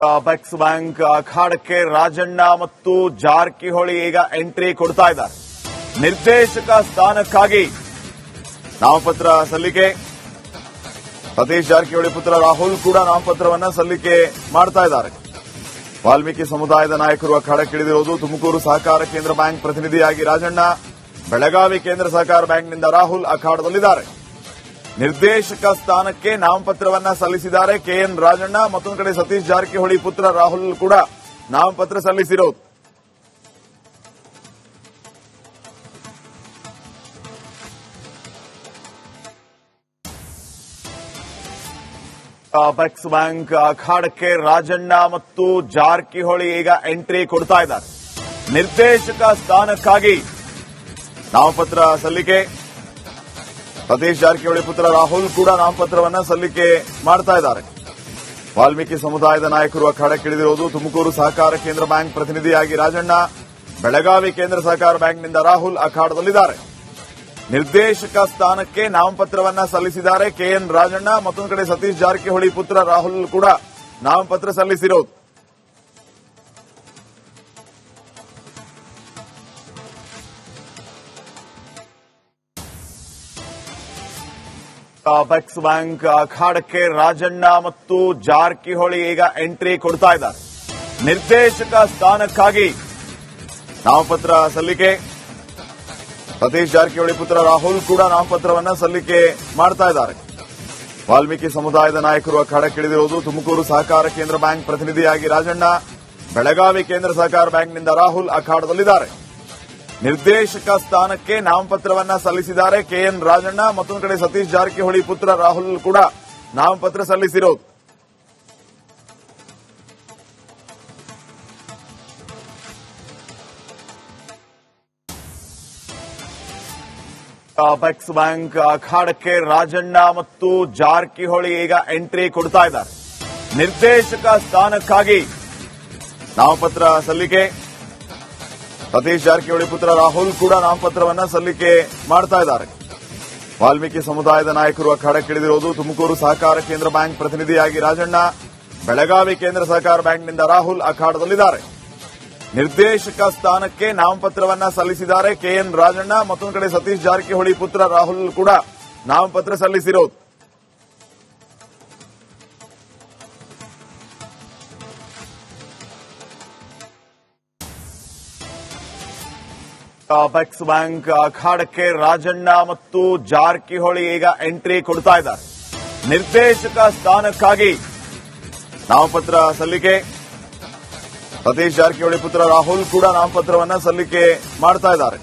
Apex bank ಅಖಾಡಕ್ಕೆ Rajanna ಮತ್ತು ಜಾರಕಿಹೊಳಿ ಈಗ entry ಕೊಡ್ತಾ ಇದ್ದಾರೆ. ನಿರ್ದೇಶಕ ಸ್ಥಾನಕ್ಕಾಗಿ ನಾಮಪತ್ರ ಸಲ್ಲಿಕೆ. ಸತೀಶ್ ಜಾರಕಿಹೊಳಿ ಪುತ್ರ ರಾಹುಲ್ ಕೂಡ ನಾಮಪತ್ರವನ್ನ ಸಲ್ಲಿಕೆ ಮಾಡ್ತಾ ಇದ್ದಾರೆ. ವಾಲ್ಮೀಕಿ ಸಮುದಾಯದ ನಾಯಕರು ಅಖಾಡಕ್ಕಿಳಿದಿರುವುದು. ತುಮಕೂರು ಸಹಕಾರ ಕೇಂದ್ರ ಬ್ಯಾಂಕ್ ಪ್ರತಿನಿಧಿಯಾಗಿ ರಾಜಣ್ಣ, ಬೆಳಗಾವಿ ಕೇಂದ್ರ ಸಹಕಾರ ಬ್ಯಾಂಕ್ನಿಂದ ರಾಹುಲ್ ಅಖಾಡದಲ್ಲಿದ್ದಾರೆ. ನಿರ್ದೇಶಕ ಸ್ಥಾನಕ್ಕೆ ನಾಮಪತ್ರವನ್ನ ಸಲ್ಲಿಸಿದ್ದಾರೆ ಕೆಎನ್ ರಾಜಣ್ಣ. ಮತ್ತೊಂದು ಕಡೆ ಸತೀಶ್ ಜಾರಕಿಹೊಳಿ ಪುತ್ರ ರಾಹುಲ್ ಕೂಡ ನಾಮಪತ್ರ ಸಲ್ಲಿಸಿರೋದು. ಅಪೆಕ್ಸ್ ಬ್ಯಾಂಕ್ ಅಖಾಡಕ್ಕೆ ರಾಜಣ್ಣ ಮತ್ತು ಜಾರಕಿಹೊಳಿ ಈಗ ಎಂಟ್ರಿ ಕೊಡ್ತಾ ಇದ್ದಾರೆ. ನಿರ್ದೇಶಕ ಸ್ಥಾನಕ್ಕಾಗಿ ನಾಮಪತ್ರ ಸಲ್ಲಿಕೆ. ಸತೀಶ್ ಜಾರಕಿಹೊಳಿ ಪುತ್ರ ರಾಹುಲ್ ಕೂಡ ನಾಮಪತ್ರವನ್ನ ಸಲ್ಲಿಕೆ ಮಾಡ್ತಾ ಇದ್ದಾರೆ. ವಾಲ್ಮೀಕಿ ಸಮುದಾಯದ ನಾಯಕರು ಅಖಾಡಕ್ಕಿಳಿದಿರುವುದು. ತುಮಕೂರು ಸಹಕಾರ ಕೇಂದ್ರ ಬ್ಯಾಂಕ್ ಪ್ರತಿನಿಧಿಯಾಗಿ ರಾಜಣ್ಣ, ಬೆಳಗಾವಿ ಕೇಂದ್ರ ಸಹಕಾರ ಬ್ಯಾಂಕ್ನಿಂದ ರಾಹುಲ್ ಅಖಾಡದಲ್ಲಿದ್ದಾರೆ. ನಿರ್ದೇಶಕ ಸ್ಥಾನಕ್ಕೆ ನಾಮಪತ್ರವನ್ನ ಸಲ್ಲಿಸಿದ್ದಾರೆ ಕೆಎನ್ ರಾಜಣ್ಣ. ಮತ್ತೊಂದು ಕಡೆ ಸತೀಶ್ ಜಾರಕಿಹೊಳಿ ಪುತ್ರ ರಾಹುಲ್ ಕೂಡ ನಾಮಪತ್ರ ಸಲ್ಲಿಸಿರೋದು. ಅಪೆಕ್ಸ್ ಬ್ಯಾಂಕ್ ಅಖಾಡಕ್ಕೆ ರಾಜಣ್ಣ ಮತ್ತು ಜಾರಕಿಹೊಳಿ ಈಗ ಎಂಟ್ರಿ ಕೊಡ್ತಾ ಇದ್ದಾರೆ. ನಿರ್ದೇಶಕ ಸ್ಥಾನಕ್ಕಾಗಿ ನಾಮಪತ್ರ ಸಲ್ಲಿಕೆ. ಸತೀಶ್ ಜಾರಕಿಹೊಳಿ ಪುತ್ರ ರಾಹುಲ್ ಕೂಡ ನಾಮಪತ್ರವನ್ನ ಸಲ್ಲಿಕೆ ಮಾಡ್ತಾ ಇದ್ದಾರೆ. ವಾಲ್ಮೀಕಿ ಸಮುದಾಯದ ನಾಯಕರು ಅಖಾಡಕ್ಕಿಳಿದಿರುವುದು. ತುಮಕೂರು ಸಹಕಾರ ಕೇಂದ್ರ ಬ್ಯಾಂಕ್ ಪ್ರತಿನಿಧಿಯಾಗಿ ರಾಜಣ್ಣ, ಬೆಳಗಾವಿ ಕೇಂದ್ರ ಸಹಕಾರ ಬ್ಯಾಂಕ್ನಿಂದ ರಾಹುಲ್ ಅಖಾಡದಲ್ಲಿದ್ದಾರೆ. ನಿರ್ದೇಶಕ ಸ್ಥಾನಕ್ಕೆ ನಾಮಪತ್ರವನ್ನ ಸಲ್ಲಿಸಿದ್ದಾರೆ ಕೆಎನ್ ರಾಜಣ್ಣ. ಮತ್ತೊಂದು ಕಡೆ ಸತೀಶ್ ಜಾರಕಿಹೊಳಿ ಪುತ್ರ ರಾಹುಲ್ ಕೂಡ ನಾಮಪತ್ರ ಸಲ್ಲಿಸಿರೋದು. ಅಪೆಕ್ಸ್ ಬ್ಯಾಂಕ್ ಅಖಾಡಕ್ಕೆ ರಾಜಣ್ಣ ಮತ್ತು ಜಾರಕಿಹೊಳಿ ಈಗ ಎಂಟ್ರಿ ಕೊಡ್ತಾ ಇದ್ದಾರೆ. ನಿರ್ದೇಶಕ ಸ್ಥಾನಕ್ಕಾಗಿ ನಾಮಪತ್ರ ಸಲ್ಲಿಕೆ. ಸತೀಶ್ ಜಾರಕಿಹೊಳಿ ಪುತ್ರ ರಾಹುಲ್ ಕೂಡ ನಾಮಪತ್ರವನ್ನ ಸಲ್ಲಿಕೆ ಮಾಡ್ತಾ ಇದ್ದಾರೆ. ವಾಲ್ಮೀಕಿ ಸಮುದಾಯದ ನಾಯಕರು ಅಖಾಡಕ್ಕಿಳಿದಿರುವುದು. ತುಮಕೂರು ಸಹಕಾರ ಕೇಂದ್ರ ಬ್ಯಾಂಕ್ ಪ್ರತಿನಿಧಿಯಾಗಿ ರಾಜಣ್ಣ, ಬೆಳಗಾವಿ ಕೇಂದ್ರ ಸಹಕಾರ ಬ್ಯಾಂಕ್ನಿಂದ ರಾಹುಲ್ ಅಖಾಡದಲ್ಲಿದ್ದಾರೆ. ನಿರ್ದೇಶಕ ಸ್ಥಾನಕ್ಕೆ ನಾಮಪತ್ರವನ್ನ ಸಲ್ಲಿಸಿದ್ದಾರೆ ಕೆಎನ್ ರಾಜಣ್ಣ. ಮತ್ತೊಂದು ಕಡೆ ಸತೀಶ್ ಜಾರಕಿಹೊಳಿ ಪುತ್ರ ರಾಹುಲ್ ಕೂಡ ನಾಮಪತ್ರ ಸಲ್ಲಿಸಿರೋದು. ಅಪೆಕ್ಸ್ ಬ್ಯಾಂಕ್ ಅಖಾಡಕ್ಕೆ ರಾಜಣ್ಣ ಮತ್ತು ಜಾರಕಿಹೊಳಿ ಈಗ ಎಂಟ್ರಿ ಕೊಡ್ತಾ ಇದ್ದಾರೆ. ನಿರ್ದೇಶಕ ಸ್ಥಾನಕ್ಕಾಗಿ ನಾಮಪತ್ರ ಸಲ್ಲಿಕೆ. ಸತೀಶ್ ಜಾರಕಿಹೊಳಿ ಪುತ್ರ ರಾಹುಲ್ ಕೂಡ ನಾಮಪತ್ರವನ್ನ ಸಲ್ಲಿಕೆ ಮಾಡ್ತಾ ಇದ್ದಾರೆ.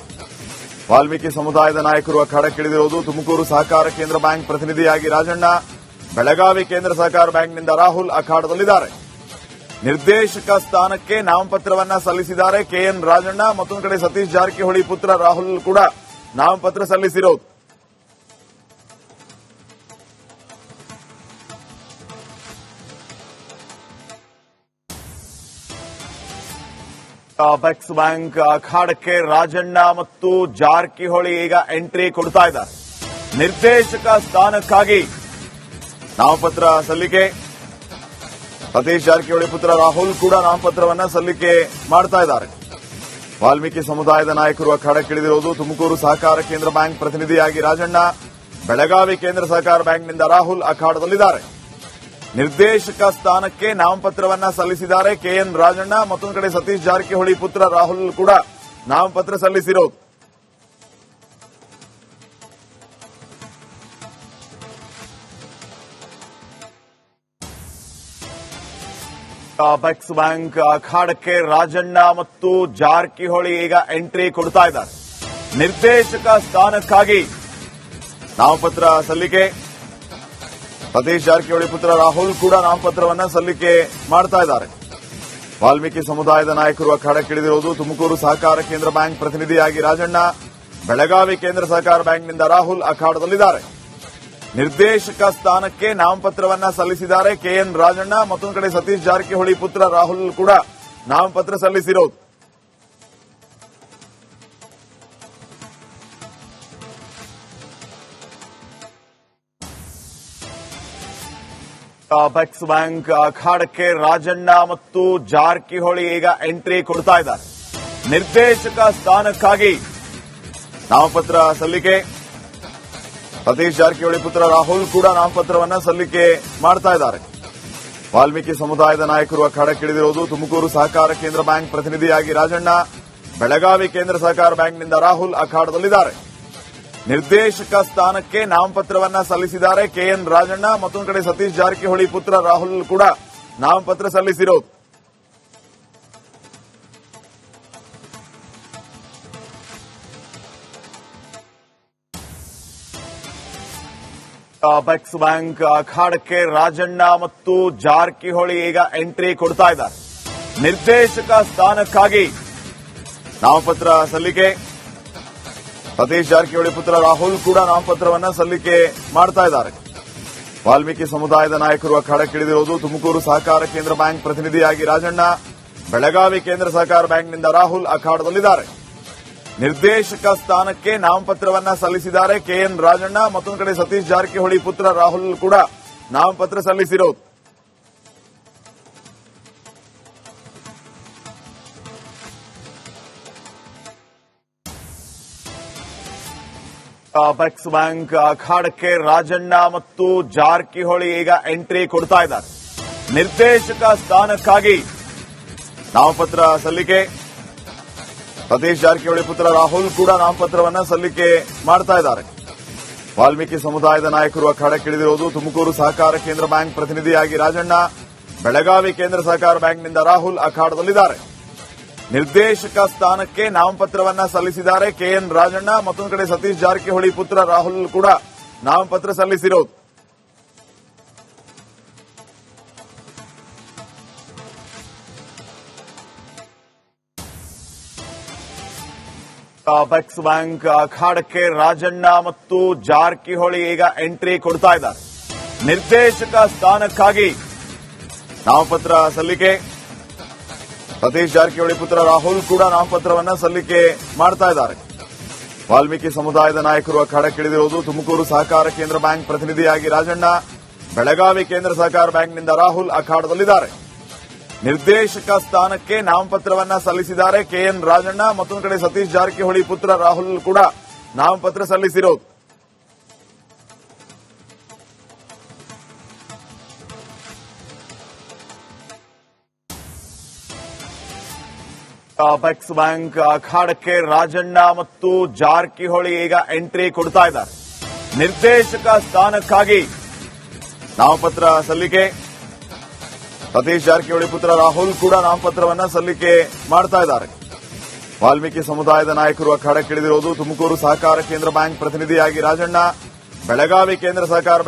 ವಾಲ್ಮೀಕಿ ಸಮುದಾಯದ ನಾಯಕರು ಅಖಾಡಕ್ಕಿಳಿದಿರುವುದು. ತುಮಕೂರು ಸಹಕಾರ ಕೇಂದ್ರ ಬ್ಯಾಂಕ್ ಪ್ರತಿನಿಧಿಯಾಗಿ ರಾಜಣ್ಣ, ಬೆಳಗಾವಿ ಕೇಂದ್ರ ಸಹಕಾರ ಬ್ಯಾಂಕ್ನಿಂದ ರಾಹುಲ್ ಅಖಾಡದಲ್ಲಿದ್ದಾರೆ. ನಿರ್ದೇಶಕ ಸ್ಥಾನಕ್ಕೆ ನಾಮಪತ್ರವನ್ನ ಸಲ್ಲಿಸಿದ್ದಾರೆ ಕೆಎನ್ ರಾಜಣ್ಣ. ಮತ್ತೊಂದು ಕಡೆ ಸತೀಶ್ ಜಾರಕಿಹೊಳಿ ಪುತ್ರ ರಾಹುಲ್ ಕೂಡ ನಾಮಪತ್ರ ಸಲ್ಲಿಸಿರೋದು. ಅಪೆಕ್ಸ್ ಬ್ಯಾಂಕ್ ಅಖಾಡಕ್ಕೆ ರಾಜಣ್ಣ ಮತ್ತು ಜಾರಕಿಹೊಳಿ ಈಗ ಎಂಟ್ರಿ ಕೊಡ್ತಾ ಇದ್ದಾರೆ. ನಿರ್ದೇಶಕ ಸ್ಥಾನಕ್ಕಾಗಿ ನಾಮಪತ್ರ ಸಲ್ಲಿಕೆ. ಸತೀಶ್ ಜಾರಕಿಹೊಳಿ ಪುತ್ರ ರಾಹುಲ್ ಕೂಡ ನಾಮಪತ್ರವನ್ನ ಸಲ್ಲಿಕೆ ಮಾಡ್ತಾ ಇದ್ದಾರೆ. ವಾಲ್ಮೀಕಿ ಸಮುದಾಯದ ನಾಯಕರು ಅಖಾಡಕ್ಕಿಳಿದಿರುವುದು. ತುಮಕೂರು ಸಹಕಾರ ಕೇಂದ್ರ ಬ್ಯಾಂಕ್ ಪ್ರತಿನಿಧಿಯಾಗಿ ರಾಜಣ್ಣ, ಬೆಳಗಾವಿ ಕೇಂದ್ರ ಸಹಕಾರ ಬ್ಯಾಂಕ್ನಿಂದ ರಾಹುಲ್ ಅಖಾಡದಲ್ಲಿದ್ದಾರೆ. ನಿರ್ದೇಶಕ ಸ್ಥಾನಕ್ಕೆ ನಾಮಪತ್ರವನ್ನ ಸಲ್ಲಿಸಿದ್ದಾರೆ ಕೆಎನ್ ರಾಜಣ್ಣ. ಮತ್ತೊಂದು ಕಡೆ ಸತೀಶ್ ಜಾರಕಿಹೊಳಿ ಪುತ್ರ ರಾಹುಲ್ ಕೂಡ ನಾಮಪತ್ರ ಸಲ್ಲಿಸಿರೋದು. ಅಪೆಕ್ಸ್ ಬ್ಯಾಂಕ್ ಅಖಾಡಕ್ಕೆ ರಾಜಣ್ಣ ಮತ್ತು ಜಾರಕಿಹೊಳಿ ಈಗ ಎಂಟ್ರಿ ಕೊಡ್ತಾ ಇದ್ದಾರೆ. ನಿರ್ದೇಶಕ ಸ್ಥಾನಕ್ಕಾಗಿ ನಾಮಪತ್ರ ಸಲ್ಲಿಕೆ. ಸತೀಶ್ ಜಾರಕಿಹೊಳಿ ಪುತ್ರ ರಾಹುಲ್ ಕೂಡ ನಾಮಪತ್ರವನ್ನ ಸಲ್ಲಿಕೆ ಮಾಡ್ತಾ ಇದ್ದಾರೆ. ವಾಲ್ಮೀಕಿ ಸಮುದಾಯದ ನಾಯಕರು ಅಖಾಡಕ್ಕಿಳಿದಿರುವುದು. ತುಮಕೂರು ಸಹಕಾರ ಕೇಂದ್ರ ಬ್ಯಾಂಕ್ ಪ್ರತಿನಿಧಿಯಾಗಿ ರಾಜಣ್ಣ, ಬೆಳಗಾವಿ ಕೇಂದ್ರ ಸಹಕಾರ ಬ್ಯಾಂಕ್ನಿಂದ ರಾಹುಲ್ ಅಖಾಡದಲ್ಲಿದ್ದಾರೆ. ನಿರ್ದೇಶಕ ಸ್ಥಾನಕ್ಕೆ ನಾಮಪತ್ರವನ್ನ ಸಲ್ಲಿಸಿದ್ದಾರೆ ಕೆಎನ್ ರಾಜಣ್ಣ. ಮತ್ತೊಂದು ಕಡೆ ಸತೀಶ್ ಜಾರಕಿಹೊಳಿ ಪುತ್ರ ರಾಹುಲ್ ಕೂಡ ನಾಮಪತ್ರ ಸಲ್ಲಿಸಿರೋದು. ಅಪೆಕ್ಸ್ ಬ್ಯಾಂಕ್ ಅಖಾಡಕ್ಕೆ ರಾಜಣ್ಣ ಮತ್ತು ಜಾರಕಿಹೊಳಿ ಈಗ ಎಂಟ್ರಿ ಕೊಡ್ತಾ ಇದ್ದಾರೆ. ನಿರ್ದೇಶಕ ಸ್ಥಾನಕ್ಕಾಗಿ ನಾಮಪತ್ರ ಸಲ್ಲಿಕೆ. ಸತೀಶ್ ಜಾರಕಿಹೊಳಿ ಪುತ್ರ ರಾಹುಲ್ ಕೂಡ ನಾಮಪತ್ರವನ್ನ ಸಲ್ಲಿಕೆ ಮಾಡ್ತಾ ಇದ್ದಾರೆ. ವಾಲ್ಮೀಕಿ ಸಮುದಾಯದ ನಾಯಕರು ಅಖಾಡಕ್ಕಿಳಿದಿರುವುದು. ತುಮಕೂರು ಸಹಕಾರ ಕೇಂದ್ರ ಬ್ಯಾಂಕ್ ಪ್ರತಿನಿಧಿಯಾಗಿ ರಾಜಣ್ಣ, ಬೆಳಗಾವಿ ಕೇಂದ್ರ ಸಹಕಾರ ಬ್ಯಾಂಕ್ನಿಂದ ರಾಹುಲ್ ಅಖಾಡದಲ್ಲಿದ್ದಾರೆ. ನಿರ್ದೇಶಕ ಸ್ಥಾನಕ್ಕೆ ನಾಮಪತ್ರವನ್ನ ಸಲ್ಲಿಸಿದ್ದಾರೆ ಕೆಎನ್ ರಾಜಣ್ಣ. ಮತ್ತೊಂದು ಕಡೆ ಸತೀಶ್ ಜಾರಕಿಹೊಳಿ ಪುತ್ರ ರಾಹುಲ್ ಕೂಡ ನಾಮಪತ್ರ ಸಲ್ಲಿಸಿರೋದು. ಅಪೆಕ್ಸ್ ಬ್ಯಾಂಕ್ ಅಖಾಡಕ್ಕೆ ರಾಜಣ್ಣ ಮತ್ತು ಜಾರಕಿಹೊಳಿ ಈಗ ಎಂಟ್ರಿ ಕೊಡ್ತಾ ಇದ್ದಾರೆ. ನಿರ್ದೇಶಕ ಸ್ಥಾನಕ್ಕಾಗಿ ನಾಮಪತ್ರ ಸಲ್ಲಿಕೆ. ಸತೀಶ್ ಜಾರಕಿಹೊಳಿ ಪುತ್ರ ರಾಹುಲ್ ಕೂಡ ನಾಮಪತ್ರವನ್ನ ಸಲ್ಲಿಕೆ ಮಾಡ್ತಾ ಇದ್ದಾರೆ. ವಾಲ್ಮೀಕಿ ಸಮುದಾಯದ ನಾಯಕರು ಅಖಾಡಕ್ಕಿಳಿದಿರುವುದು. ತುಮಕೂರು ಸಹಕಾರ ಕೇಂದ್ರ ಬ್ಯಾಂಕ್ ಪ್ರತಿನಿಧಿಯಾಗಿ ರಾಜಣ್ಣ, ಬೆಳಗಾವಿ ಕೇಂದ್ರ ಸಹಕಾರ ಬ್ಯಾಂಕ್ನಿಂದ ರಾಹುಲ್ ಅಖಾಡದಲ್ಲಿದ್ದಾರೆ. ನಿರ್ದೇಶಕ ಸ್ಥಾನಕ್ಕೆ ನಾಮಪತ್ರವನ್ನ ಸಲ್ಲಿಸಿದ್ದಾರೆ ಕೆಎನ್ ರಾಜಣ್ಣ. ಮತ್ತೊಂದು ಕಡೆ ಸತೀಶ್ ಜಾರಕಿಹೊಳಿ ಪುತ್ರ ರಾಹುಲ್ ಕೂಡ ನಾಮಪತ್ರ ಸಲ್ಲಿಸಿರೋದು. ಅಪೆಕ್ಸ್ ಬ್ಯಾಂಕ್ ಅಖಾಡಕ್ಕೆ ರಾಜಣ್ಣ ಮತ್ತು ಜಾರಕಿಹೊಳಿ ಈಗ ಎಂಟ್ರಿ ಕೊಡ್ತಾ ಇದ್ದಾರೆ. ನಿರ್ದೇಶಕ ಸ್ಥಾನಕ್ಕಾಗಿ ನಾಮಪತ್ರ ಸಲ್ಲಿಕೆ. ಸತೀಶ್ ಜಾರಕಿಹೊಳಿ ಪುತ್ರ ರಾಹುಲ್ ಕೂಡ ನಾಮಪತ್ರವನ್ನ ಸಲ್ಲಿಕೆ ಮಾಡ್ತಾ ಇದ್ದಾರೆ. ವಾಲ್ಮೀಕಿ ಸಮುದಾಯದ ನಾಯಕರು ಅಖಾಡಕ್ಕಿಳಿದಿರುವುದು. ತುಮಕೂರು ಸಹಕಾರ ಕೇಂದ್ರ ಬ್ಯಾಂಕ್ ಪ್ರತಿನಿಧಿಯಾಗಿ ರಾಜಣ್ಣ, ಬೆಳಗಾವಿ ಕೇಂದ್ರ ಸಹಕಾರ ಬ್ಯಾಂಕ್ನಿಂದ ರಾಹುಲ್ ಅಖಾಡದಲ್ಲಿದ್ದಾರೆ. ನಿರ್ದೇಶಕ ಸ್ಥಾನಕ್ಕೆ ನಾಮಪತ್ರವನ್ನ ಸಲ್ಲಿಸಿದ್ದಾರೆ ಕೆಎನ್ ರಾಜಣ್ಣ. ಮತ್ತೊಂದು ಕಡೆ ಸತೀಶ್ ಜಾರಕಿಹೊಳಿ ಪುತ್ರ ರಾಹುಲ್ ಕೂಡ ನಾಮಪತ್ರ ಸಲ್ಲಿಸಿರೋದು. ಅಪೆಕ್ಸ್ ಬ್ಯಾಂಕ್ ಅಖಾಡಕ್ಕೆ ರಾಜಣ್ಣ ಮತ್ತು ಜಾರಕಿಹೊಳಿ ಈಗ ಎಂಟ್ರಿ ಕೊಡ್ತಾ ಇದ್ದಾರೆ. ನಿರ್ದೇಶಕ ಸ್ಥಾನಕ್ಕಾಗಿ ನಾಮಪತ್ರ ಸಲ್ಲಿಕೆ. ಸತೀಶ್ ಜಾರಕಿಹೊಳಿ ಪುತ್ರ ರಾಹುಲ್ ಕೂಡ ನಾಮಪತ್ರವನ್ನ ಸಲ್ಲಿಕೆ ಮಾಡ್ತಾ ಇದ್ದಾರೆ. ವಾಲ್ಮೀಕಿ ಸಮುದಾಯದ ನಾಯಕರು ಅಖಾಡಕ್ಕಿಳಿದಿರುವುದು. ತುಮಕೂರು ಸಹಕಾರ ಕೇಂದ್ರ ಬ್ಯಾಂಕ್ ಪ್ರತಿನಿಧಿಯಾಗಿ ರಾಜಣ್ಣ, ಬೆಳಗಾವಿ ಕೇಂದ್ರ ಸಹಕಾರ ಬ್ಯಾಂಕ್ನಿಂದ ರಾಹುಲ್ ಅಖಾಡದಲ್ಲಿದ್ದಾರೆ. ನಿರ್ದೇಶಕ ಸ್ಥಾನಕ್ಕೆ ನಾಮಪತ್ರವನ್ನ ಸಲ್ಲಿಸಿದ್ದಾರೆ ಕೆಎನ್ ರಾಜಣ್ಣ. ಮತ್ತೊಂದು ಕಡೆ ಸತೀಶ್ ಜಾರಕಿಹೊಳಿ ಪುತ್ರ ರಾಹುಲ್ ಕೂಡ ನಾಮಪತ್ರ ಸಲ್ಲಿಸಿರೋದು. ಅಪೆಕ್ಸ್ ಬ್ಯಾಂಕ್ ಅಖಾಡಕ್ಕೆ ರಾಜಣ್ಣ ಮತ್ತು ಜಾರಕಿಹೊಳಿ ಈಗ ಎಂಟ್ರಿ ಕೊಡ್ತಾ ಇದ್ದಾರೆ. ನಿರ್ದೇಶಕ ಸ್ಥಾನಕ್ಕಾಗಿ ನಾಮಪತ್ರ ಸಲ್ಲಿಕೆ. ಸತೀಶ್ ಜಾರಕಿಹೊಳಿ ಪುತ್ರ ರಾಹುಲ್ ಕೂಡ ನಾಮಪತ್ರವನ್ನ ಸಲ್ಲಿಕೆ ಮಾಡ್ತಾ ಇದ್ದಾರೆ. ವಾಲ್ಮೀಕಿ ಸಮುದಾಯದ ನಾಯಕರು ಅಖಾಡಕ್ಕಿಳಿದಿರುವುದು. ತುಮಕೂರು ಸಹಕಾರ ಕೇಂದ್ರ ಬ್ಯಾಂಕ್ ಪ್ರತಿನಿಧಿಯಾಗಿ ರಾಜಣ್ಣ, ಬೆಳಗಾವಿ ಕೇಂದ್ರ ಸಹಕಾರ ಬ್ಯಾಂಕ್